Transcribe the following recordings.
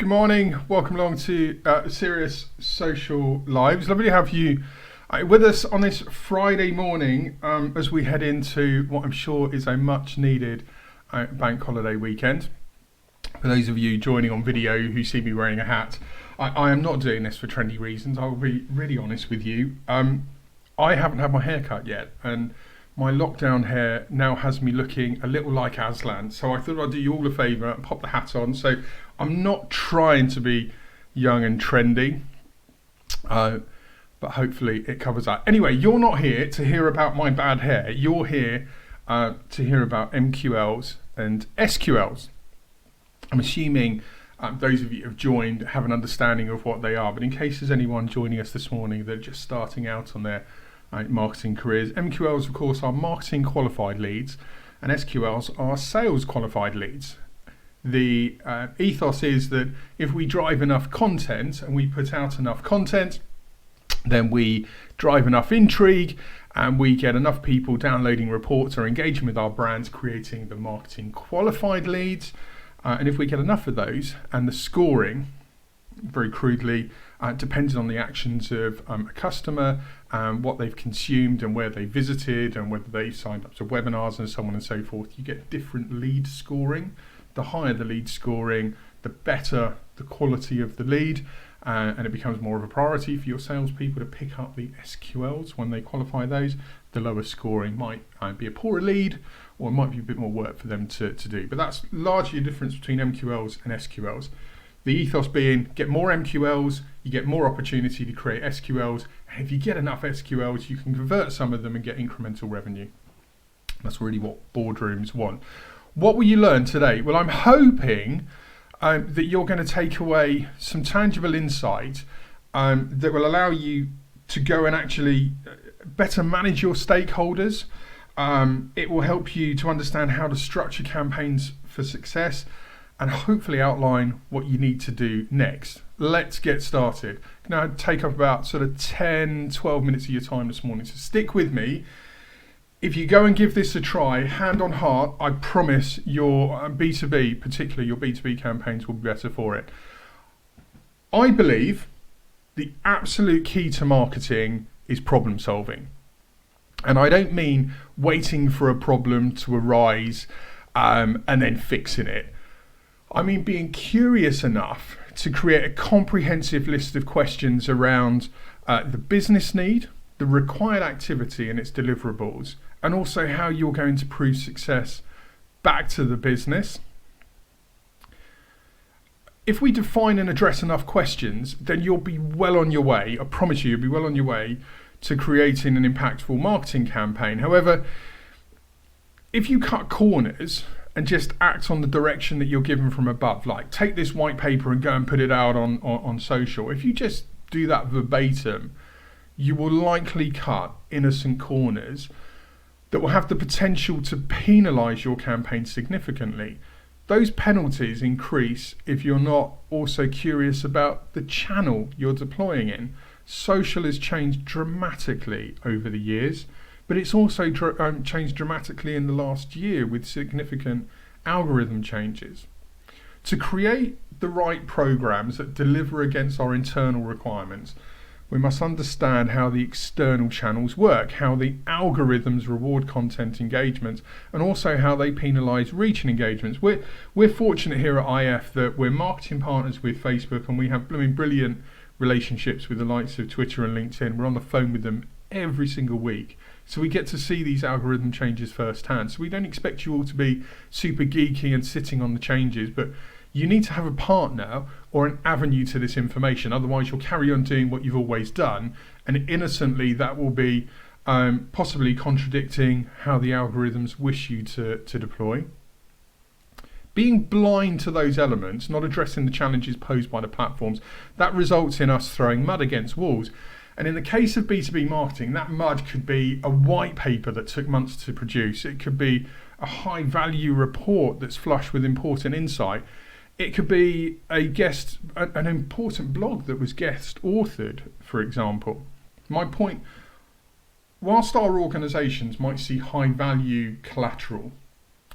Good morning, welcome along to Serious Social Lives. Lovely to have you with us on this Friday morning as we head into what I'm sure is a much needed bank holiday weekend. For those of you joining on video who see me wearing a hat, I am not doing this for trendy reasons. I will be really honest with you. I haven't had my hair cut yet, and my lockdown hair now has me looking a little like Aslan. So I thought I'd do you all a favour and pop the hat on. So I'm not trying to be young and trendy, but hopefully it covers that. Anyway, you're not here to hear about my bad hair. You're here to hear about MQLs and SQLs. I'm assuming those of you who have joined have an understanding of what they are, but in case there's anyone joining us this morning that are just starting out on their marketing careers, MQLs of course are marketing qualified leads and SQLs are sales qualified leads. The ethos is that if we drive enough content and we put out enough content, then we drive enough intrigue and we get enough people downloading reports or engaging with our brands, creating the marketing qualified leads. And if we get enough of those, and the scoring, very crudely, depends on the actions of a customer, what they've consumed and where they visited and whether they've signed up to webinars and so on and so forth, you get different lead scoring. The higher the lead scoring, the better the quality of the lead, and it becomes more of a priority for your salespeople to pick up the SQLs when they qualify those. The lower scoring might be a poorer lead, or it might be a bit more work for them to do. But that's largely the difference between MQLs and SQLs. The ethos being, get more MQLs, you get more opportunity to create SQLs, and if you get enough SQLs, you can convert some of them and get incremental revenue. That's really what boardrooms want. What will you learn today? Well, I'm hoping that you're going to take away some tangible insight that will allow you to go and actually better manage your stakeholders. It will help you to understand how to structure campaigns for success and hopefully outline what you need to do next. Let's get started. Now, take up about sort of 10, 12 minutes of your time this morning, so stick with me. If you go and give this a try, hand on heart, I promise your B2B, particularly your B2B campaigns, will be better for it. I believe the absolute key to marketing is problem solving. And I don't mean waiting for a problem to arise and then fixing it. I mean being curious enough to create a comprehensive list of questions around the business need, the required activity and its deliverables, and also how you're going to prove success back to the business. If we define and address enough questions, then you'll be well on your way. I promise you'll be well on your way to creating an impactful marketing campaign. However, if you cut corners and just act on the direction that you're given from above, like take this white paper and go and put it out on social, if you just do that verbatim, you will likely cut innocent corners that will have the potential to penalise your campaign significantly. Those penalties increase if you're not also curious about the channel you're deploying in. Social has changed dramatically over the years, but it's also changed dramatically in the last year with significant algorithm changes. To create the right programs that deliver against our internal requirements, we must understand how the external channels work, how the algorithms reward content engagements, and also how they penalise reach and engagements. We're fortunate here at IF that we're marketing partners with Facebook, and we have brilliant relationships with the likes of Twitter and LinkedIn. We're on the phone with them every single week, so we get to see these algorithm changes firsthand. So we don't expect you all to be super geeky and sitting on the changes, but you need to have a partner or an avenue to this information. Otherwise, you'll carry on doing what you've always done, and innocently that will be possibly contradicting how the algorithms wish you to deploy. Being blind to those elements, not addressing the challenges posed by the platforms, that results in us throwing mud against walls. And in the case of B2B marketing, that mud could be a white paper that took months to produce. It could be a high value report that's flush with important insight. It could be an important blog that was guest authored, for example. My point, whilst our organisations might see high value collateral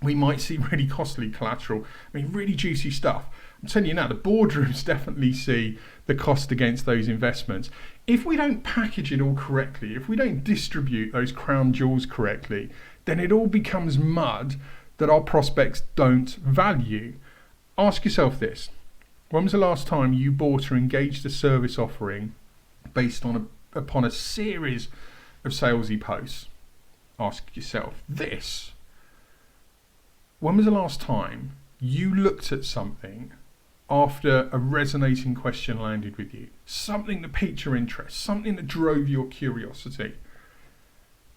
We might see really costly collateral. I mean, really juicy stuff. I'm telling you now, the boardrooms definitely see the cost against those investments. If we don't package it all correctly, if we don't distribute those crown jewels correctly, then it all becomes mud that our prospects don't value. Ask yourself this. When was the last time you bought or engaged a service offering based upon a series of salesy posts? Ask yourself this. When was the last time you looked at something after a resonating question landed with you? Something that piqued your interest, something that drove your curiosity.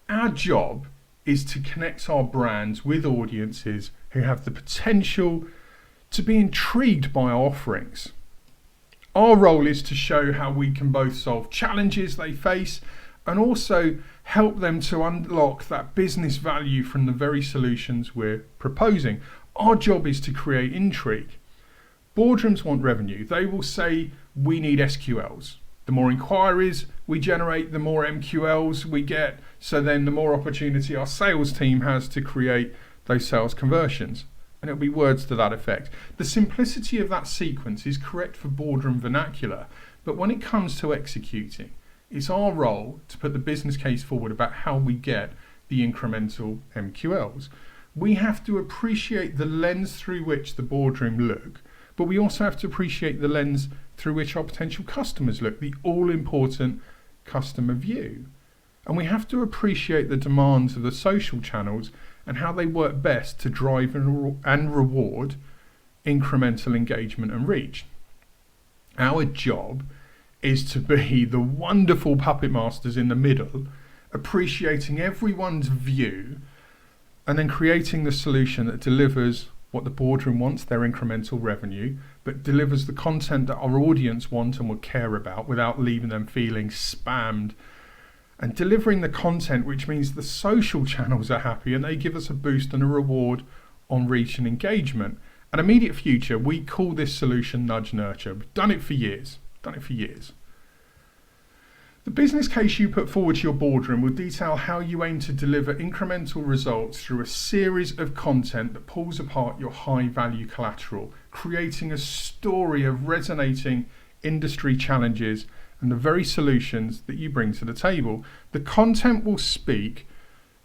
Our job is to connect our brands with audiences who have the potential to be intrigued by our offerings. Our role is to show how we can both solve challenges they face and also help them to unlock that business value from the very solutions we're proposing. Our job is to create intrigue. Boardrooms want revenue. They will say, we need SQLs. The more inquiries we generate, the more MQLs we get, so then the more opportunity our sales team has to create those sales conversions. And it'll be words to that effect. The simplicity of that sequence is correct for boardroom vernacular, but when it comes to executing, it's our role to put the business case forward about how we get the incremental MQLs. We have to appreciate the lens through which the boardroom look, but we also have to appreciate the lens through which our potential customers look, the all-important customer view. And we have to appreciate the demands of the social channels and how they work best to drive and reward incremental engagement and reach. Our job is to be the wonderful puppet masters in the middle, appreciating everyone's view and then creating the solution that delivers what the boardroom wants, their incremental revenue, but delivers the content that our audience want and will care about without leaving them feeling spammed, and delivering the content which means the social channels are happy and they give us a boost and a reward on reach and engagement. An immediate future, we call this solution nudge nurture. We've done it for years. The business case you put forward to your boardroom will detail how you aim to deliver incremental results through a series of content that pulls apart your high value collateral, creating a story of resonating industry challenges and the very solutions that you bring to the table. The content will speak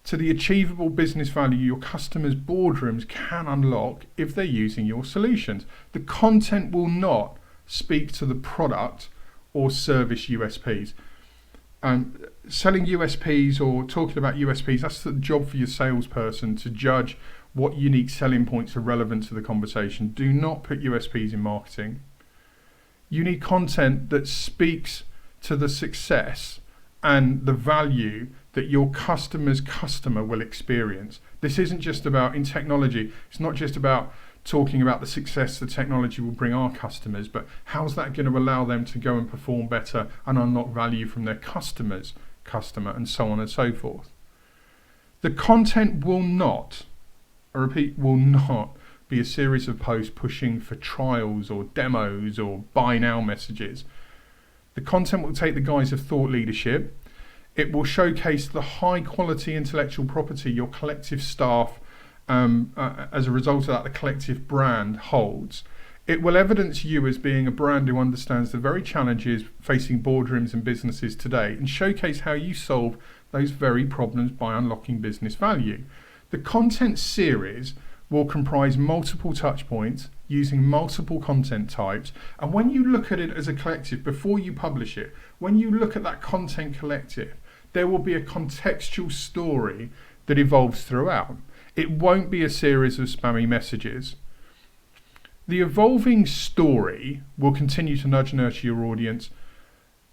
to the achievable business value your customers' boardrooms can unlock if they're using your solutions. The content will not speak to the product or service USPs. Selling USPs or talking about USPs, that's the job for your salesperson to judge what unique selling points are relevant to the conversation. Do not put USPs in marketing. You need content that speaks to the success and the value that your customer's customer will experience. This isn't just about, in technology, it's not just about talking about the success the technology will bring our customers, but how's that going to allow them to go and perform better and unlock value from their customer's customer, and so on and so forth. The content will not, I repeat, will not be a series of posts pushing for trials or demos or buy now messages. The content will take the guise of thought leadership. It will showcase the high quality intellectual property your collective staff, as a result of that, the collective brand holds. It will evidence you as being a brand who understands the very challenges facing boardrooms and businesses today and showcase how you solve those very problems by unlocking business value. The content series will comprise multiple touch points using multiple content types, and when you look at it as a collective before you publish it, when you look at that content collective, there will be a contextual story that evolves throughout. It won't be a series of spammy messages. The evolving story will continue to nudge nurture your audience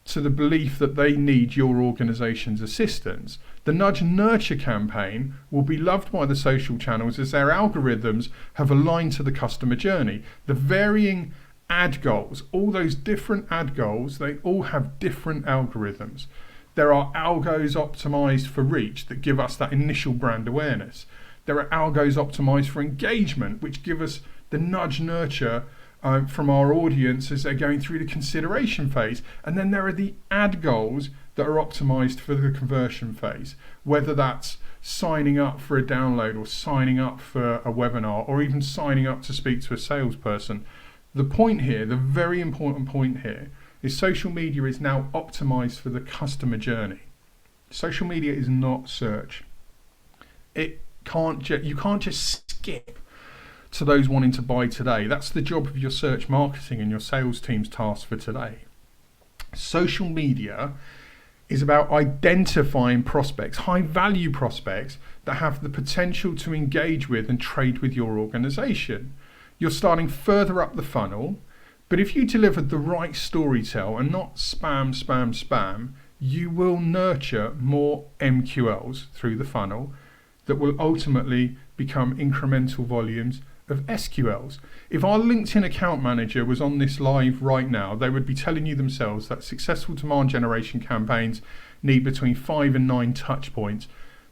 to the belief that they need your organization's assistance. The nudge nurture campaign will be loved by the social channels as their algorithms have aligned to the customer journey. The varying ad goals, all those different ad goals, they all have different algorithms. There are algos optimized for reach that give us that initial brand awareness. There are algos optimized for engagement, which give us the nudge nurture from our audience as they're going through the consideration phase. And then there are the ad goals that are optimized for the conversion phase, whether that's signing up for a download or signing up for a webinar or even signing up to speak to a salesperson. The point here, the very important point here, is social media is now optimized for the customer journey. Social media is not search. You can't just skip to those wanting to buy today. That's the job of your search marketing and your sales team's task for today. Social media is about identifying prospects, high value prospects that have the potential to engage with and trade with your organization. You're starting further up the funnel, but if you delivered the right storytell and not spam, you will nurture more MQLs through the funnel that will ultimately become incremental volumes of SQLs. If our LinkedIn account manager was on this live right now, they would be telling you themselves that successful demand generation campaigns need between 5 and 9 touch points.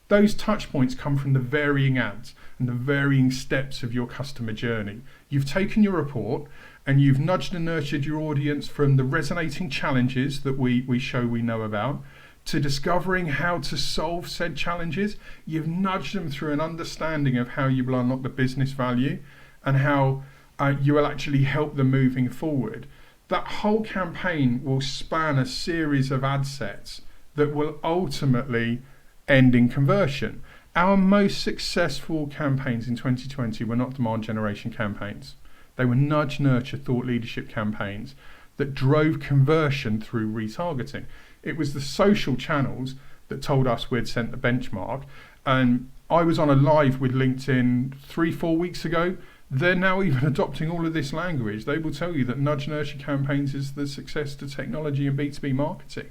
Those touch points come from the varying ads and the varying steps of your customer journey. You've taken your report and you've nudged and nurtured your audience from the resonating challenges that we show we know about to discovering how to solve said challenges. You've nudged them through an understanding of how you will unlock the business value and how you will actually help them moving forward. That whole campaign will span a series of ad sets that will ultimately end in conversion. Our most successful campaigns in 2020 were not demand generation campaigns. They were nudge, nurture, thought leadership campaigns that drove conversion through retargeting. It was the social channels that told us we'd sent the benchmark. And I was on a live with LinkedIn 3-4 weeks ago. They're now even adopting all of this language. They will tell you that nudge nurture campaigns is the success to technology and B2B marketing,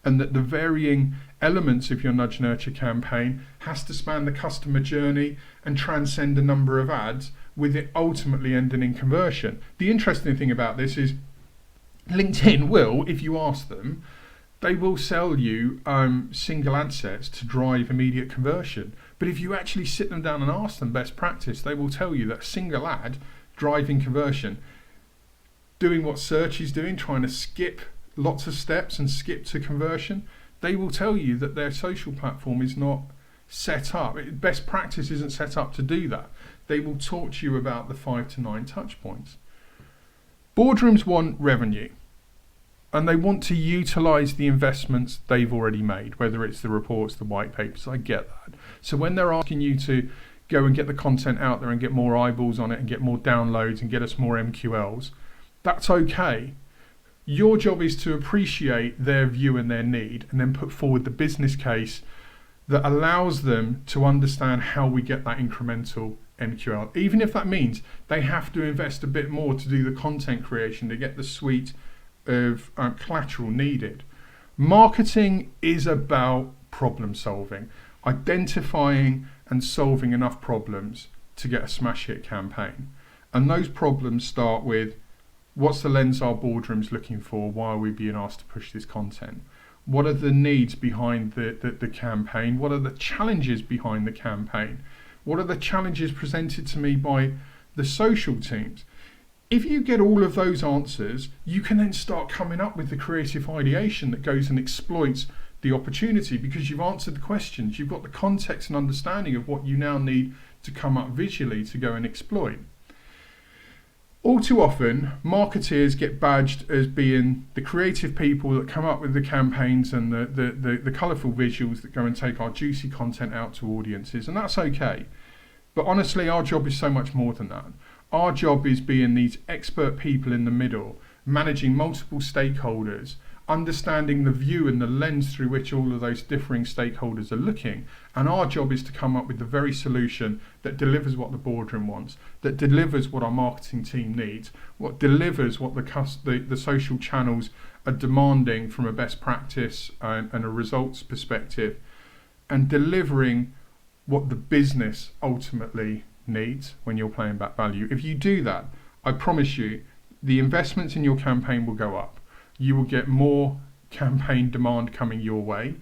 and that the varying elements of your nudge nurture campaign has to span the customer journey and transcend a number of ads, with it ultimately ending in conversion. The interesting thing about this is LinkedIn will, if you ask them, they will sell you single ad sets to drive immediate conversion. But if you actually sit them down and ask them best practice, they will tell you that a single ad driving conversion, doing what search is doing, trying to skip lots of steps and skip to conversion, they will tell you that their social platform is not set up. Best practice isn't set up to do that. They will talk to you about the 5 to 9 touch points. Boardrooms want revenue, and they want to utilize the investments they've already made, whether it's the reports, the white papers. I get that. So when they're asking you to go and get the content out there and get more eyeballs on it and get more downloads and get us more MQLs, that's okay. Your job is to appreciate their view and their need and then put forward the business case that allows them to understand how we get that incremental MQL. Even if that means they have to invest a bit more to do the content creation to get the suite of collateral needed. Marketing is about problem solving, identifying and solving enough problems to get a smash hit campaign. And those problems start with, what's the lens our boardroom's looking for? Why are we being asked to push this content? What are the needs behind the campaign? What are the challenges behind the campaign? What are the challenges presented to me by the social teams? If you get all of those answers, you can then start coming up with the creative ideation that goes and exploits the opportunity, because you've answered the questions, you've got the context and understanding of what you now need to come up visually to go and exploit. All too often, marketeers get badged as being the creative people that come up with the campaigns and the colourful visuals that go and take our juicy content out to audiences, and that's okay. But honestly, our job is so much more than that. Our job is being these expert people in the middle, managing multiple stakeholders, understanding the view and the lens through which all of those differing stakeholders are looking. And our job is to come up with the very solution that delivers what the boardroom wants, that delivers what our marketing team needs, what delivers what the social channels are demanding from a best practice and a results perspective, and delivering what the business ultimately needs when you're playing back value. If you do that, I promise you, the investments in your campaign will go up. You will get more campaign demand coming your way,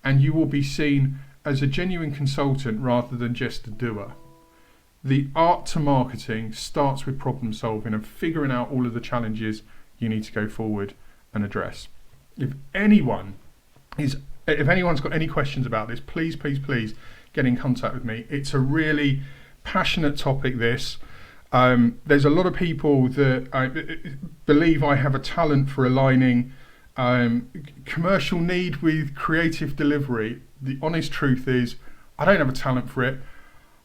and you will be seen as a genuine consultant rather than just a doer. The art to marketing starts with problem solving and figuring out all of the challenges you need to go forward and address. If anyone's got any questions about this, please get in contact with me. It's a really passionate topic, this. There's a lot of people that believe I have a talent for aligning commercial need with creative delivery. The honest truth is, I don't have a talent for it.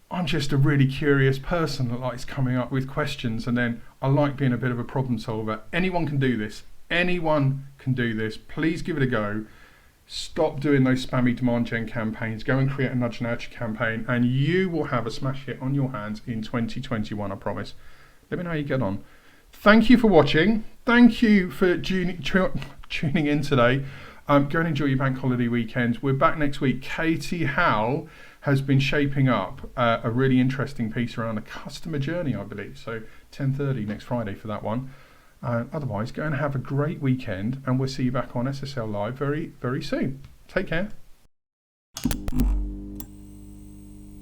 I'm just a really curious person that likes coming up with questions, and then I like being a bit of a problem solver. Anyone can do this. Anyone can do this. Please give it a go. Stop doing those spammy demand gen campaigns. Go and create a nudge nurture campaign, and you will have a smash hit on your hands in 2021, I promise. Let me know how you get on. Thank you for watching. Thank you for tuning in today. Go and enjoy your bank holiday weekend. We're back next week. Katie Howe has been shaping up a really interesting piece around a customer journey, I believe. So 10:30 next Friday for that one. Otherwise, go and have a great weekend, and we'll see you back on SSL Live very, very soon. Take care.